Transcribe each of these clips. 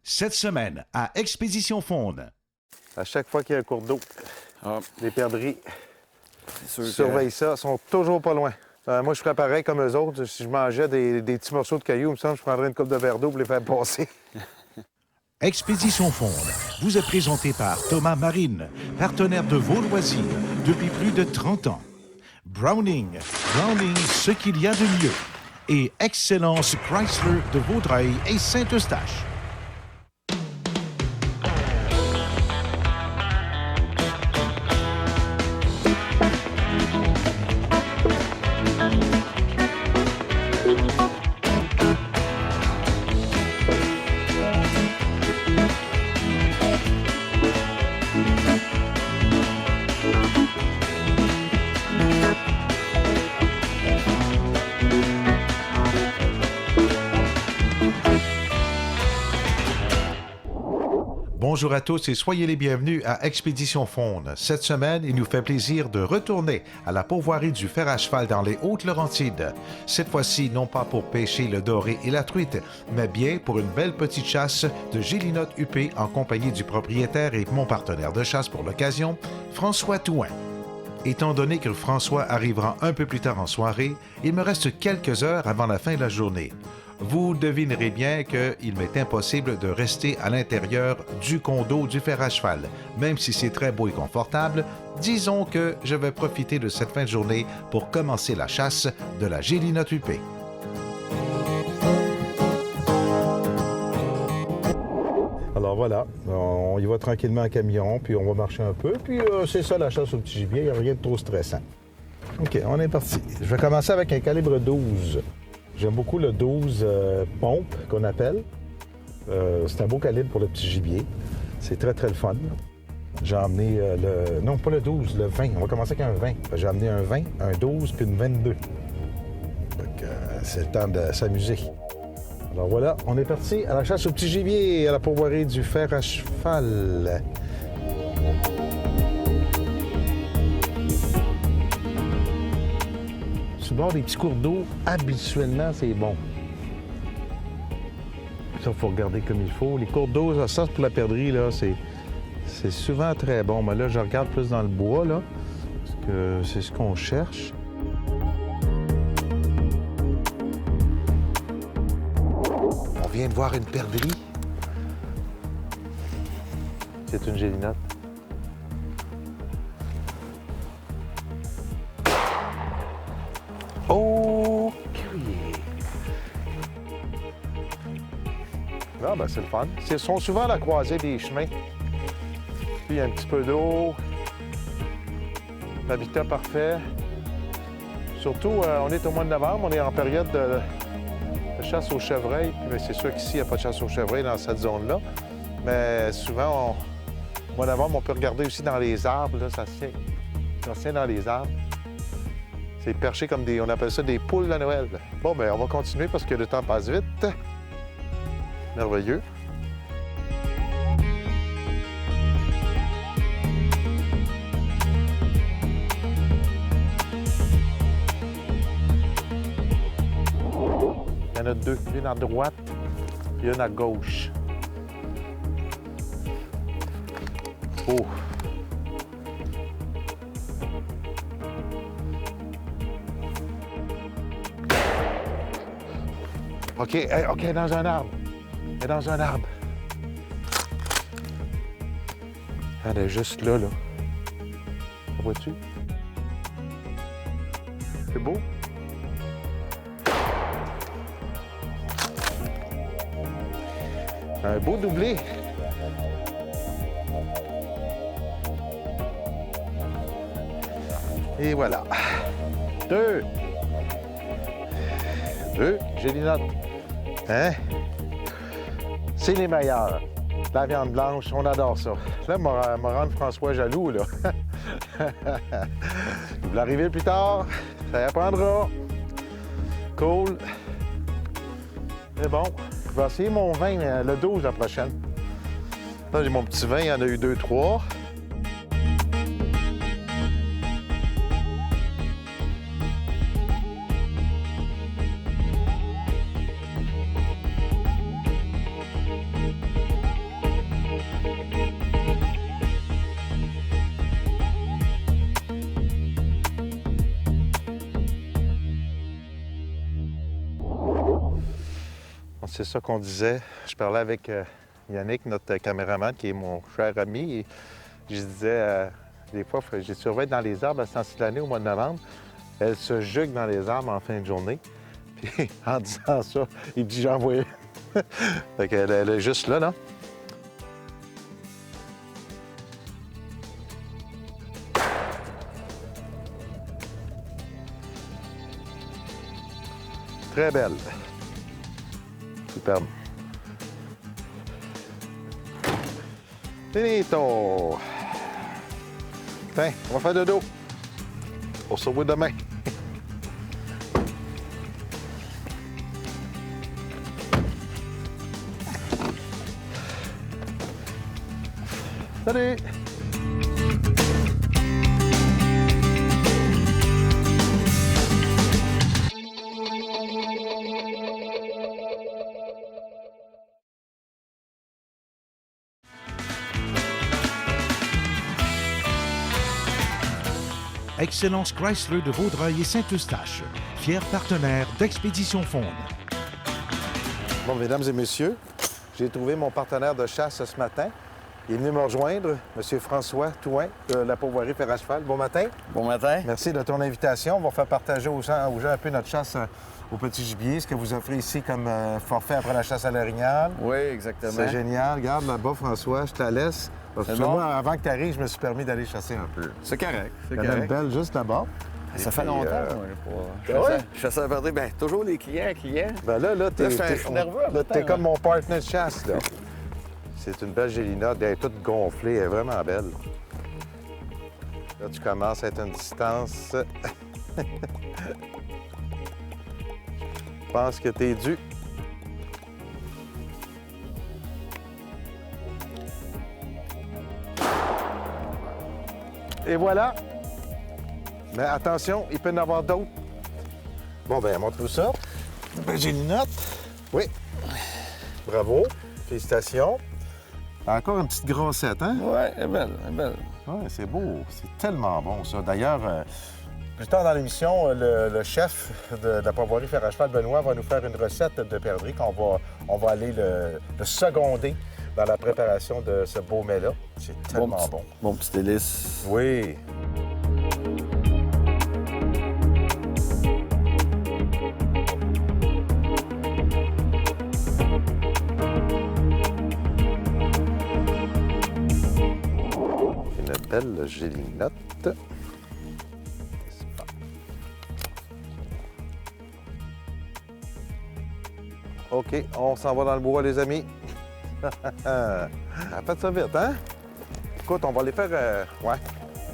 Cette semaine, à Expédition Faune. À chaque fois qu'il y a un cours d'eau, les perdrix C'est sûr surveillent ça, sont toujours pas loin. Moi, je ferais pareil comme eux autres. Si je mangeais des petits morceaux de cailloux, il me semble que je prendrais une coupe de verre d'eau pour les faire passer. Expédition Faune vous est présenté par Thomas Marine, partenaire de vos loisirs depuis plus de 30 ans. Browning, ce qu'il y a de mieux. Et Excellence Chrysler de Vaudreuil et Saint-Eustache. Bonjour à tous et soyez les bienvenus à Expédition Faune. Cette semaine, il nous fait plaisir de retourner à la pourvoirie du fer à cheval dans les Hautes-Laurentides. Cette fois-ci, non pas pour pêcher le doré et la truite, mais bien pour une belle petite chasse de gélinottes huppées en compagnie du propriétaire et mon partenaire de chasse pour l'occasion, François Touin. Étant donné que François arrivera un peu plus tard en soirée, il me reste quelques heures avant la fin de la journée. Vous devinerez bien qu'il m'est impossible de rester à l'intérieur du condo du fer à cheval. Même si c'est très beau et confortable, disons que je vais profiter de cette fin de journée pour commencer la chasse de la gélinotte huppée. Alors voilà, on y va tranquillement en camion, puis on va marcher un peu, puis c'est ça la chasse au petit gibier, il n'y a rien de trop stressant. OK, on est parti. Je vais commencer avec un calibre 12. J'aime beaucoup le 12 pompe qu'on appelle. C'est un beau calibre pour le petit gibier. C'est très, très le fun. J'ai emmené le... Non, pas le 12, le 20. On va commencer avec un 20. J'ai emmené un 20, un 12 puis une 22. Donc, c'est le temps de s'amuser. Alors voilà, on est parti à la chasse au petit gibier, à la pourvoirie du fer à cheval. Sur le bord des petits cours d'eau, habituellement, c'est bon. Ça, il faut regarder comme il faut. Les cours d'eau, ça, pour la perdrix, là, c'est souvent très bon. Mais là, je regarde plus dans le bois, là, parce que c'est ce qu'on cherche. On vient de voir une perdrix. C'est une gélinotte. OK! Ah, ben c'est le fun. Ils sont souvent à la croisée des chemins. Puis il y a un petit peu d'eau. L'habitat parfait. Surtout, on est au mois de novembre, on est en période de chasse aux chevreuils. Puis, c'est sûr qu'ici, il n'y a pas de chasse aux chevreuils dans cette zone-là. Mais souvent, au mois de novembre, on peut regarder aussi dans les arbres. Là, ça se tient dans les arbres. C'est perché comme on appelle ça des poules de Noël. Bon, bien, on va continuer parce que le temps passe vite. Merveilleux. Il y en a deux, une à droite et une à gauche. Oh! OK, OK, dans un arbre. Elle est dans un arbre. Elle est juste là, là. La vois-tu? C'est beau? Un beau doublé. Et voilà. Deux gélinottes. Hein? C'est les meilleurs. La viande blanche, on adore ça. Là, m'a rendre François jaloux, là. Il va arriver plus tard, ça apprendra. Cool. C'est bon. Je vais essayer mon vin le 12 la prochaine. Là, j'ai mon petit vin, il y en a eu 2, 3. c'est ça qu'on disait. Je parlais avec Yannick, notre caméraman, qui est mon cher ami. Et je disais, des fois, j'ai surveillé dans les arbres à ce temps-ci de l'année, au mois de novembre. Elle se jugue dans les arbres en fin de journée. Puis en disant ça, il me dit, j'en vois une. Fait qu'elle elle est juste là, non? Très belle. Superbe. Finito! Tiens, on va faire dodo. On se revoit demain. Salut! Excellence Chrysler de Vaudreuil et Saint-Eustache, fier partenaire d'Expédition Faune. Bon, mesdames et messieurs, j'ai trouvé mon partenaire de chasse ce matin. Il est venu me rejoindre, M. François Touin de la pourvoirie Fer à Cheval. Bon matin. Bon matin. Merci de ton invitation. On va faire partager aux gens un peu notre chasse au petit gibier, ce que vous offrez ici comme forfait après la chasse à l'orignal. Oui, exactement. C'est génial. Regarde là-bas, François, je te la laisse. Parce que bon? moi, avant que tu arrives, je me suis permis d'aller chasser un peu. C'est correct. Il y en a une belle juste là-bas. Ça Et fait puis, longtemps. Je chasse à perdre. Bien, toujours les clients. Ben là, je suis nerveux. t'es comme mon partner de chasse, là. C'est une belle gélinotte. Elle est toute gonflée. Elle est vraiment belle. Là, tu commences à être à une distance. Je pense que t'es dû. Et voilà. Mais attention, il peut y en avoir d'autres. Bon, ben montre-nous ça. Ben, j'ai une note. Oui. Bravo. Félicitations. Encore une petite grossette, hein? Oui, elle est belle, elle est belle. Oui, c'est beau. C'est tellement bon, ça. D'ailleurs, plus tard dans l'émission, le chef de la pourvoirie Fer à Cheval, Benoît, va nous faire une recette de perdrix on va aller le seconder dans la préparation de ce beau mets-là. C'est tellement bon. Bon petit délice. Oui. Une belle gélinotte. OK, on s'en va dans le bois, les amis. Faites ça vite, hein? Écoute, on va les faire, ouais,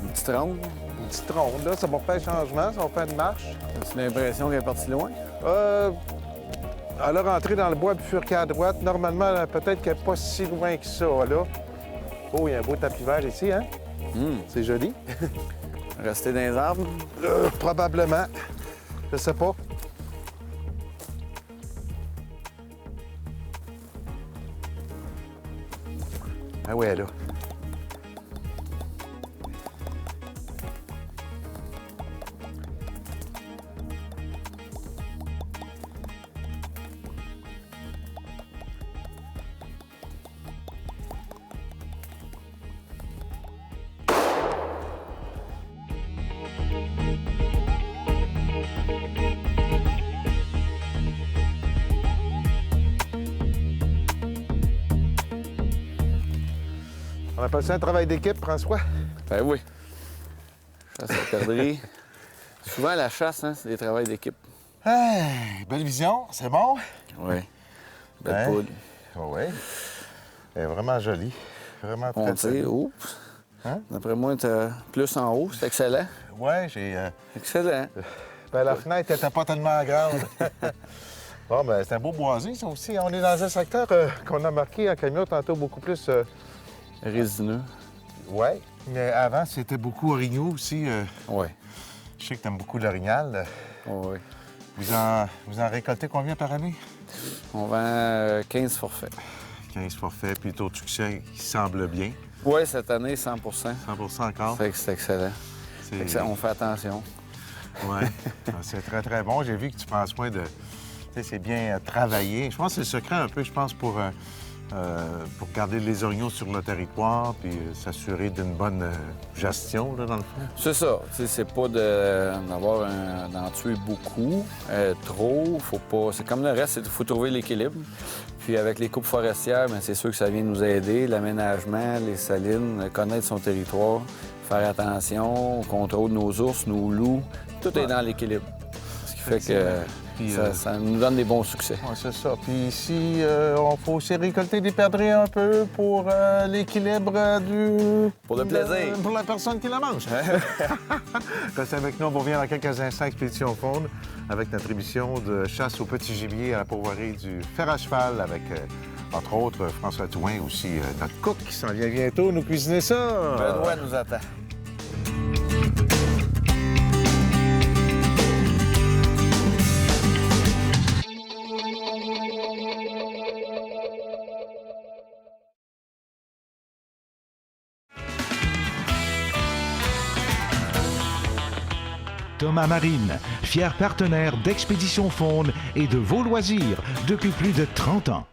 Une petite ronde. une petite ronde, là. Ça va faire changement, ça va faire une marche. As-tu l'impression qu'elle est partie loin? Elle a rentré dans le bois puis furqué à droite. Normalement, peut-être qu'elle n'est pas si loin que ça, là. Oh, il y a un beau tapis vert ici, hein? C'est joli. Rester dans les arbres? Probablement. Je sais pas. Ah ouais, là. On appelle ça un travail d'équipe, François? Ben oui. Chasse à perdrix. Souvent, la chasse, hein, c'est des travails d'équipe. Hey, belle vision, c'est bon? Oui. Belle Hein? poule. Oui. Elle est vraiment jolie. Vraiment très, très Montée, jolie. oups. Hein? D'après moi, t'as plus en haut. C'est excellent. Ouais, j'ai... Excellent. Ben, la fenêtre n'était pas tellement grande. Bon, ben c'est un beau boisé, ça aussi. On est dans un secteur qu'on a marqué en camion tantôt beaucoup plus... Résineux. Ouais, mais avant, c'était beaucoup orignaux aussi. Oui. Je sais que tu aimes beaucoup l'orignal. Oui. Vous en récoltez combien par année? On vend 15 forfaits. 15 forfaits, puis taux de succès qui semble bien. Oui, cette année, 100 100 encore. Fait que c'est excellent. C'est... Fait que on fait attention. Ouais. C'est très, très bon. J'ai vu que tu prends soin de sais, c'est bien travaillé. Je pense que c'est le secret un peu, je pense, pour garder les oignons sur le territoire puis s'assurer d'une bonne gestion, là, dans le fond. C'est ça. C'est pas d'en tuer beaucoup, trop. Faut pas. C'est comme le reste, il faut trouver l'équilibre. Puis avec les coupes forestières, bien, c'est sûr que ça vient nous aider. L'aménagement, les salines, connaître son territoire, faire attention, on contrôle nos ours, nos loups. Tout est dans l'équilibre. Ce qui fait que ça nous donne des bons succès. Oui, c'est ça. Puis ici, on faut aussi récolter des perdrix un peu pour l'équilibre du... Pour le plaisir. Pour la personne qui la mange. Restez avec nous, on revient dans quelques instants à Expédition Faune avec notre émission de chasse au petit gibier à la pourvoirie du fer à cheval avec, entre autres, François Touin, aussi notre cook qui s'en vient bientôt nous cuisiner ça. Benoît nous attend. Thomas Marine, fier partenaire d'Expédition Faune et de vos loisirs depuis plus de 30 ans.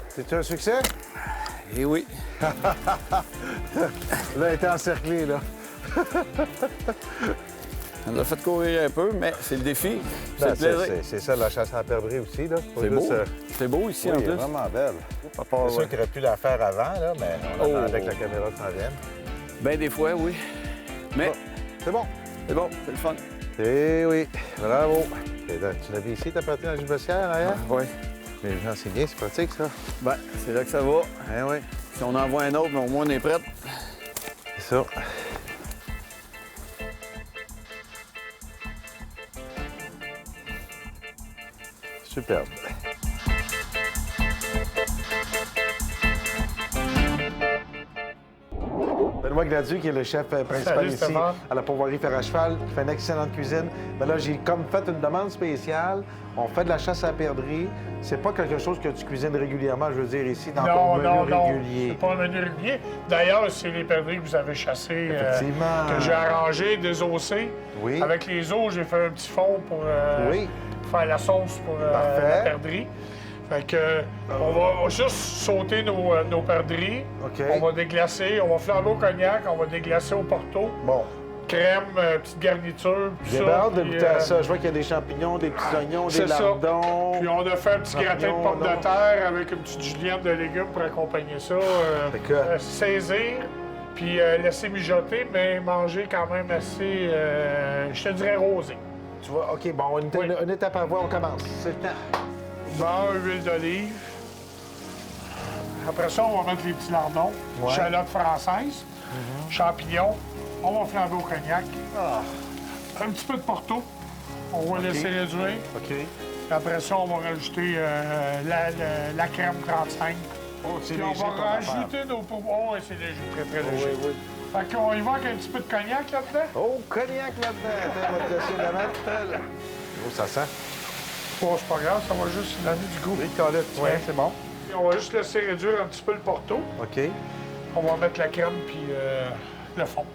C'est un succès? Eh oui. Là, elle était encerclée, là. On l'a fait courir un peu, mais c'est le défi. C'est le plaisir. C'est ça, la chasse à la perdrix aussi, là. C'est beau. C'est beau ici, en Oui, plus. vraiment belle. À part, C'est sûr qu'il aurait pu la faire avant, là, mais on Oh. attendait que la caméra s'en vienne. Ben des fois, oui. Mais C'est bon. c'est bon, c'est le fun. Eh oui, bravo. Et là, tu l'as vu ici, ta partie dans la jubossière, derrière? Oui. Mais non, c'est bien, c'est pratique, ça. Ben, c'est là que ça va. Eh oui, Si on envoie un autre, mais au moins on est prêt. c'est ça. Superbe. Benoît Gladu, qui est le chef principal Salut, ici Stéphane. à la pourvoirie Fer à cheval, qui fait une excellente cuisine. Mais là, j'ai comme fait une demande spéciale. On fait de la chasse à la perdrix. C'est pas quelque chose que tu cuisines régulièrement, je veux dire, ici, dans ton menu régulier. C'est pas un menu régulier. D'ailleurs, c'est les perdrix que vous avez chassés, Effectivement. que j'ai arrangés, désossés. Oui. Avec les os, j'ai fait un petit fond pour Oui. faire la sauce pour Parfait. la perdrix. Fait que, on va juste sauter nos perdrix. OK. On va déglacer, on va flamber au cognac, on va déglacer au porto. Bon. Crème, petite garniture, tout J'ai ça. bien hâte de puis, goûter à ça. Je vois qu'il y a des champignons, des petits oignons, des c'est ça. lardons. Puis on a fait un petit gratin de Champignons, pommes non. de terre avec une petite julienne de légumes pour accompagner ça. Fait que- Saisir, puis laisser mijoter, mais manger quand même assez, je te dirais, rosé. Tu vois, OK, bon, une étape à voir, on commence. C'est le temps. Beurre, huile d'olive. Après ça, on va mettre les petits lardons, Ouais. échalotes françaises, champignons. On va flamber au cognac. Un petit peu de porto. On va laisser réduire. OK. Puis après ça, on va rajouter la crème 35. Oh, c'est Puis on léger va comme affaire. rajouter nos poumons. Oui, c'est léger, très, très léger. Oui, oui. Fait qu'on y va avec un petit peu de cognac là-dedans. Oh, cognac là-dedans. Attends, on va te laisser la mettre. Oh, ça sent. Bon, c'est pas grave, ça va juste donner du goût. Oui, Colette, tu Ouais. vois, c'est bon. Puis on va juste laisser réduire un petit peu le porto. OK. On va mettre la crème puis le fond.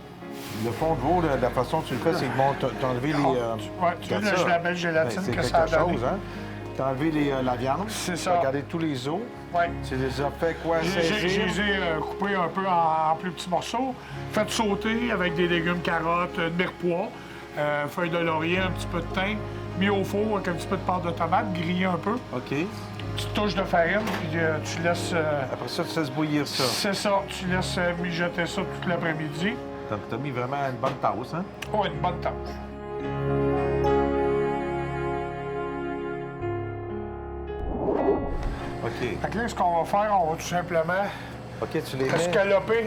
Le fond de veau, là, la façon dont tu le fais, c'est que bon, t'as enlevé les... Ouais, tu regarde vois ça. la belle gélatine Ben, c'est que ça a quelque donné. chose, hein? T'as enlevé la viande. C'est ça. T'as regardé tous les os. Oui. Tu les as fait quoi, Je saisir? les ai coupés un peu en plus petits morceaux, fait sauter avec des légumes, carottes, de mirepoix, feuilles de laurier, un petit peu de thym, mis au four avec un petit peu de pâte de tomate, grillé un peu. OK. Petite touche de farine, puis tu laisses... Après ça, tu laisses bouillir ça. C'est ça, tu laisses mijoter ça toute l'après-midi. T'as mis vraiment une bonne tasse, hein? Oh, une bonne tâche. OK. Fait que là, ce qu'on va faire, on va tout simplement OK, tu les mets. escaloper.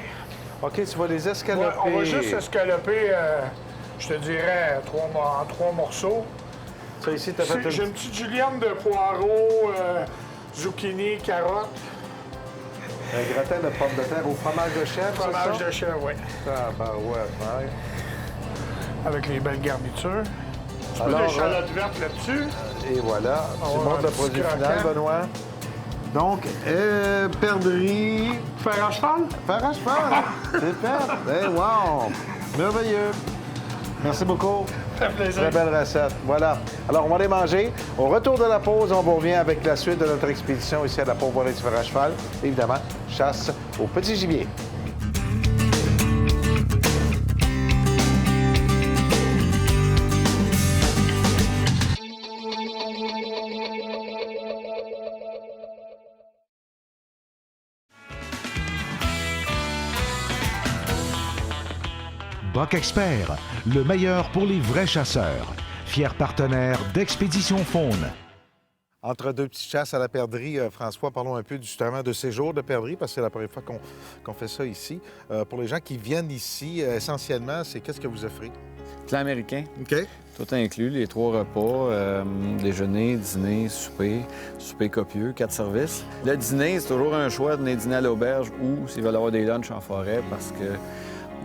OK, tu vas les escaloper. Ouais, on va juste escaloper, je te dirais, en 3 morceaux. Ça, ici, t'as fait J'ai une petite julienne de poireaux, zucchini, carottes, un gratin de pommes de terre au fromage de chèvre, fromage c'est ça? de chèvre, oui. Ah, ben ouais. Avec les belles garnitures. Un petit peu Alors, d'échalote verte là-dessus. Et voilà. On Tu va montres un le petit produit final, croquant. Benoît. Donc, perdrix, Fer à cheval. fer à cheval. C'est fait. Hey, wow! Merveilleux. Merci beaucoup. Ça fait plaisir. Très belle recette. Voilà. Alors, on va les manger. Au retour de la pause, on vous revient avec la suite de notre expédition ici à la Pourvoirie du fer à cheval. Évidemment, chasse au petit gibier. Buck Expert, le meilleur pour les vrais chasseurs. Fier partenaire d'Expédition Faune. Entre deux petites chasses à la perdrix, François, parlons un peu justement de ces jours de perdrix, parce que c'est la première fois qu'on fait ça ici. Pour les gens qui viennent ici, essentiellement, c'est qu'est-ce que vous offrez? Plan américain, OK. tout inclus, les 3 repas, déjeuner, dîner, souper copieux, 4 services. Le dîner, c'est toujours un choix de venir dîner à l'auberge ou s'ils veulent avoir des lunchs en forêt parce que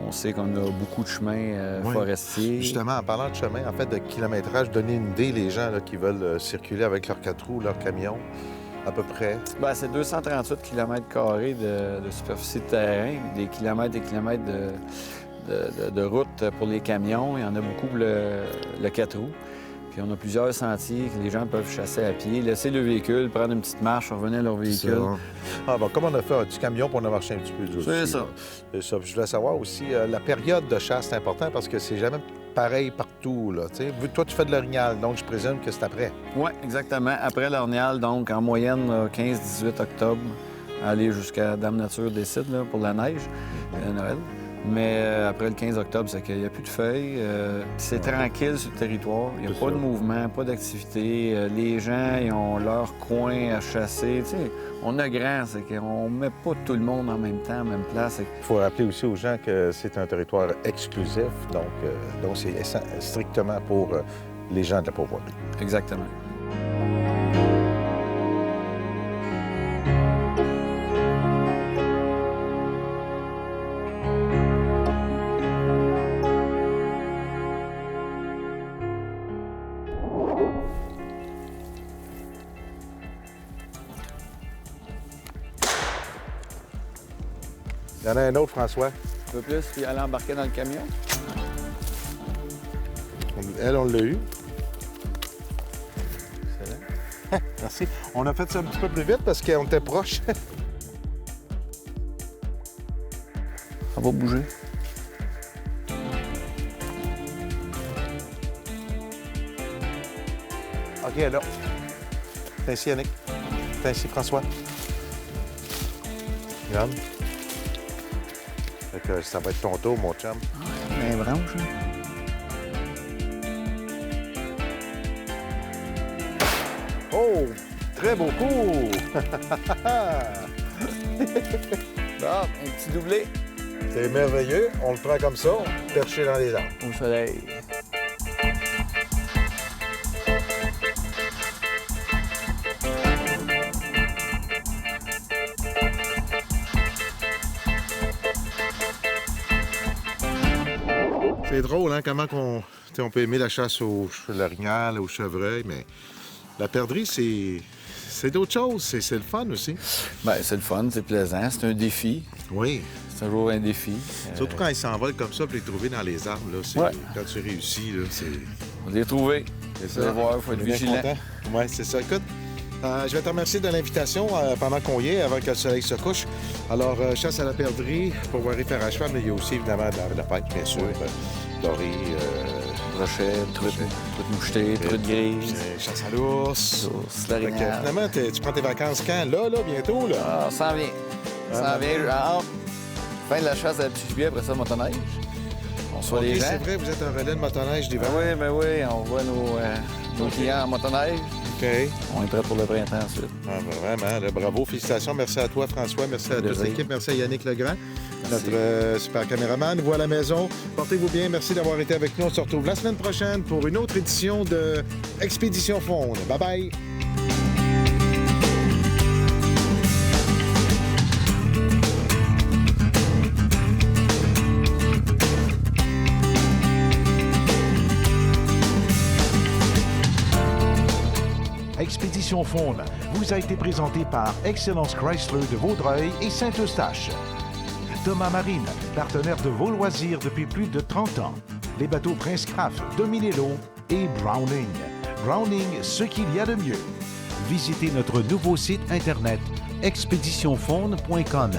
on sait qu'on a beaucoup de chemins Oui. forestiers. Justement, en parlant de chemin, en fait, de kilométrage, donner une idée, les gens là, qui veulent circuler avec leurs 4 roues, leurs camions, à peu près. Ben, c'est 238 km de superficie de terrain, des kilomètres et kilomètres de route pour les camions. Il y en a beaucoup pour le 4 roues. Puis on a plusieurs sentiers que les gens peuvent chasser à pied, laisser le véhicule, prendre une petite marche, revenir à leur véhicule. Ah, bon, comme on a fait du camion, puis on a marché un petit peu dessus. C'est ça. Là. C'est ça. Puis je voulais savoir aussi, la période de chasse, c'est important parce que c'est jamais pareil partout, là. Tu sais, vu que toi, tu fais de l'orignal, donc je présume que c'est après. Oui, exactement. Après l'ornial, donc en moyenne, 15-18 octobre, aller jusqu'à Dame Nature décide là, pour la neige, Noël. Mais après le 15 octobre, c'est qu'il n'y a plus de feuilles. C'est tranquille sur le territoire. Il n'y a C'est pas ça. de mouvement, pas d'activité. Les gens, ils ont leur coin à chasser. Tu sais, on a grand, c'est qu'on ne met pas tout le monde en même temps, en même place. Il faut rappeler aussi aux gens que c'est un territoire exclusif, donc c'est strictement pour les gens de la Pourvoirie. Exactement. Il y en a un autre, François. Un peu plus, puis aller embarquer dans le camion. Elle, on l'a eu. Excellent. Merci. On a fait ça un petit peu plus vite parce qu'on était proche. Ça va bouger. OK, là. T'es ici, Yannick. T'es ici, François. Regarde. Fait que ça va être ton tour, mon chum. Un branche, hein? Oh! Très beau coup! Bon, un petit doublé C'est merveilleux. On le prend comme ça, perché dans les arbres. au soleil. C'est drôle, hein, comment on peut aimer la chasse au l'orignal, au chevreuil, mais la perdrix, c'est d'autres choses. C'est le fun aussi. Bien, c'est le fun, c'est plaisant, c'est un défi. Oui. C'est toujours un défi. Surtout quand ils s'envolent comme ça, puis les trouver dans les arbres, là, Ouais. quand tu réussis, là, c'est... On les trouver. C'est Vous allez voir, il faut être On est bien vigilant. content. Oui, c'est ça. Écoute, Je vais te remercier de l'invitation pendant qu'on y est, avant que le soleil se couche. Alors, chasse à la perdrix, pourvoirie fer à cheval, mais il y a aussi évidemment de la pêche, bien sûr, dorée, Brochet, truite mouchetée, truite grise. chasse à l'ours. Fait que, L'orignal. finalement, tu prends tes vacances quand? Là, bientôt, là? Ah, ça s'en vient. Ça s'en vient. Fin de la chasse à la petite juillet, après ça, motoneige. On reçoit les OK, gens. c'est vrai, vous êtes un relais de motoneige d'hiver. Oui, on voit nos clients en motoneige. OK. On est prêt pour le printemps ensuite. Ah, vraiment, là, bravo, félicitations. Merci à toi, François. Merci à toute Plaisir. l'équipe. Merci à Yannick Legrand, Merci. notre super caméraman. Vous à la maison. Portez-vous bien. Merci d'avoir été avec nous. On se retrouve la semaine prochaine pour une autre édition de Expédition Faune. Bye-bye. Expédition Faune vous a été présentée par Excellence Chrysler de Vaudreuil et Saint-Eustache. Thomas Marine, partenaire de vos loisirs depuis plus de 30 ans. Les bateaux Prince Craft, Dominello et Browning. Browning, ce qu'il y a de mieux. Visitez notre nouveau site internet expéditionfaune.com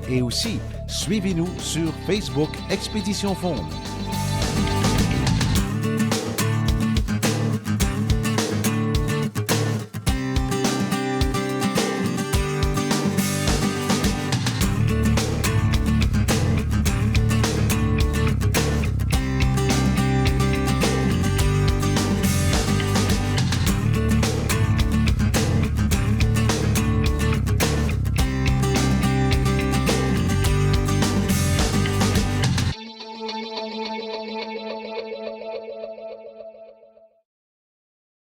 et aussi suivez-nous sur Facebook Expédition Faune.